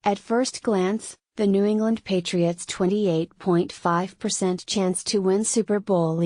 At first glance, the New England Patriots' 28.5% chance to win Super Bowl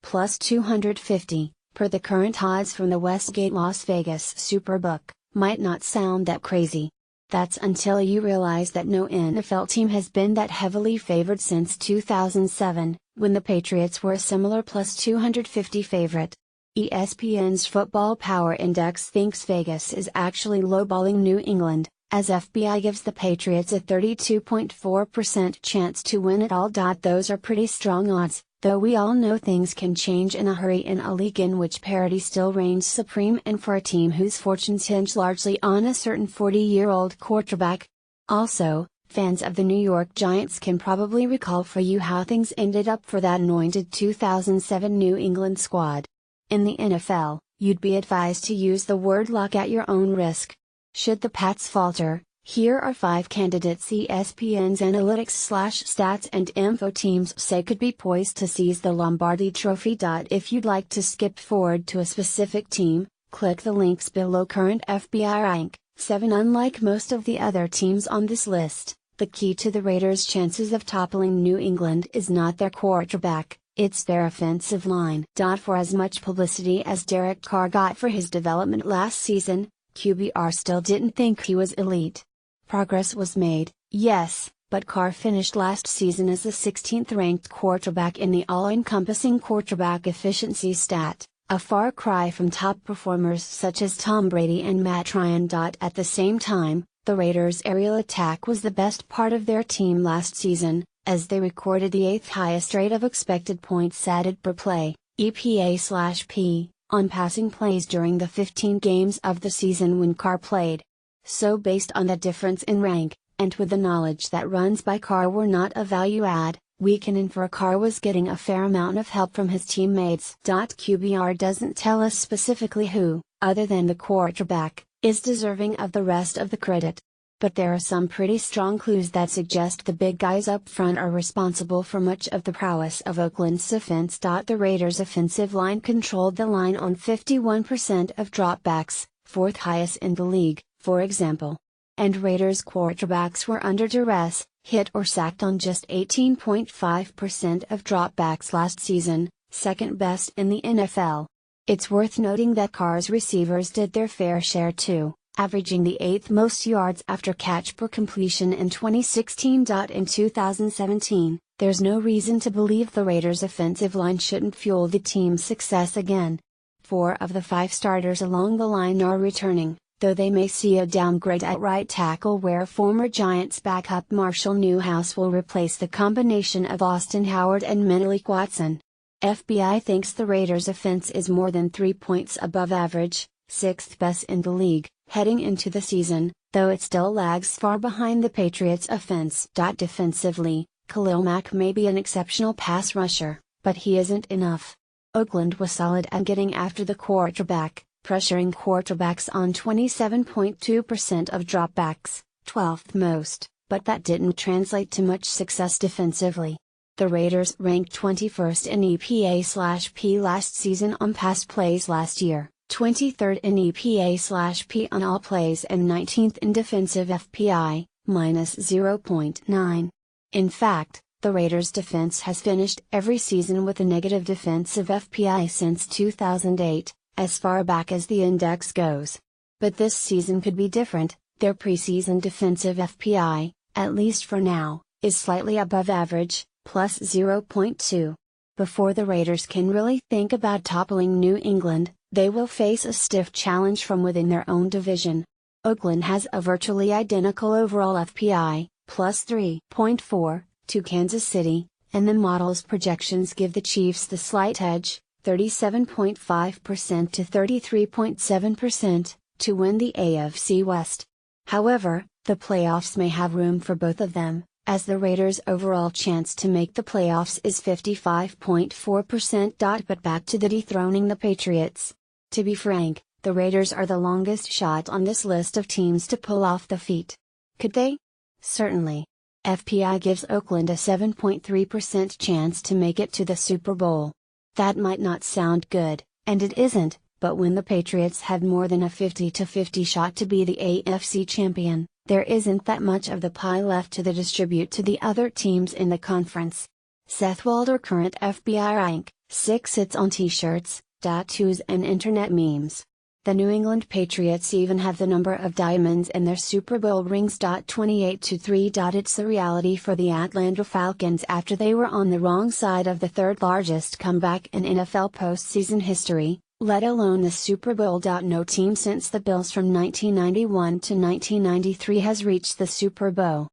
plus 250, per the current odds from the Westgate Las Vegas Superbook, might not sound that crazy. That's until you realize that no NFL team has been that heavily favored since 2007, when the Patriots were a similar plus 250 favorite. ESPN's Football Power Index thinks Vegas is actually lowballing New England, as FBI gives the Patriots a 32.4% chance to win it all. Those are pretty strong odds, though we all know things can change in a hurry in a league in which parity still reigns supreme and for a team whose fortunes hinge largely on a certain 40-year-old quarterback. Also, fans of the New York Giants can probably recall for you how things ended up for that anointed 2007 New England squad. In the NFL, you'd be advised to use the word luck at your own risk. Should the Pats falter, here are 5 candidates ESPN's analytics/stats and info teams say could be poised to seize the Lombardi Trophy. If you'd like to skip forward to a specific team, click the links below. Current FBI rank 7. Unlike most of the other teams on this list, the key to the Raiders' chances of toppling New England is not their quarterback, it's their offensive line. For as much publicity as Derek Carr got for his development last season, QBR still didn't think he was elite. Progress was made, yes, but Carr finished last season as the 16th ranked quarterback in the all-encompassing quarterback efficiency stat, a far cry from top performers such as Tom Brady and Matt Ryan. At the same time, the Raiders' aerial attack was the best part of their team last season, as they recorded the 8th highest rate of expected points added per play, EPA/P, on passing plays during the 15 games of the season when Carr played. So based on that difference in rank, and with the knowledge that runs by Carr were not a value add, we can infer Carr was getting a fair amount of help from his teammates. QBR doesn't tell us specifically who, other than the quarterback, is deserving of the rest of the credit. But there are some pretty strong clues that suggest the big guys up front are responsible for much of the prowess of Oakland's offense. The Raiders' offensive line controlled the line on 51% of dropbacks, 4th highest in the league, for example. And Raiders quarterbacks were under duress, hit or sacked on just 18.5% of dropbacks last season, 2nd best in the NFL. It's worth noting that Carr's receivers did their fair share too, averaging the 8th most yards after catch per completion in 2016. In 2017, there's no reason to believe the Raiders' offensive line shouldn't fuel the team's success again. 4 of the 5 starters along the line are returning, though they may see a downgrade at right tackle where former Giants backup Marshall Newhouse will replace the combination of Austin Howard and Menelik Watson. FBI thinks the Raiders' offense is more than 3 points above average, 6th best in the league, heading into the season, though it still lags far behind the Patriots' offense. Defensively, Khalil Mack may be an exceptional pass rusher, but he isn't enough. Oakland was solid at getting after the quarterback, pressuring quarterbacks on 27.2% of dropbacks, 12th most, but that didn't translate to much success defensively. The Raiders ranked 21st in EPA/P last season on pass plays last year, 23rd in EPA/P on all plays and 19th in defensive FPI, minus 0.9. In fact, the Raiders' defense has finished every season with a negative defensive FPI since 2008, as far back as the index goes. But this season could be different. Their preseason defensive FPI, at least for now, is slightly above average, plus 0.2. Before the Raiders can really think about toppling New England, they will face a stiff challenge from within their own division. Oakland has a virtually identical overall FPI, plus 3.4, to Kansas City, and the model's projections give the Chiefs the slight edge, 37.5% to 33.7%, to win the AFC West. However, the playoffs may have room for both of them, as the Raiders' overall chance to make the playoffs is 55.4%. But back to the dethroning the Patriots. To be frank, the Raiders are the longest shot on this list of teams to pull off the feat. Could they? Certainly. FPI gives Oakland a 7.3% chance to make it to the Super Bowl. That might not sound good, and it isn't, but when the Patriots had more than a 50-50 shot to be the AFC champion, there isn't that much of the pie left to distribute to the other teams in the conference. Seth Walder, current FBI rank 6, sits on t-shirts, tattoos and internet memes. The New England Patriots even have the number of diamonds in their Super Bowl rings. 28-3. It's the reality for the Atlanta Falcons after they were on the wrong side of the third largest comeback in NFL postseason history, let alone the Super Bowl. No team since the Bills from 1991 to 1993 has reached the Super Bowl.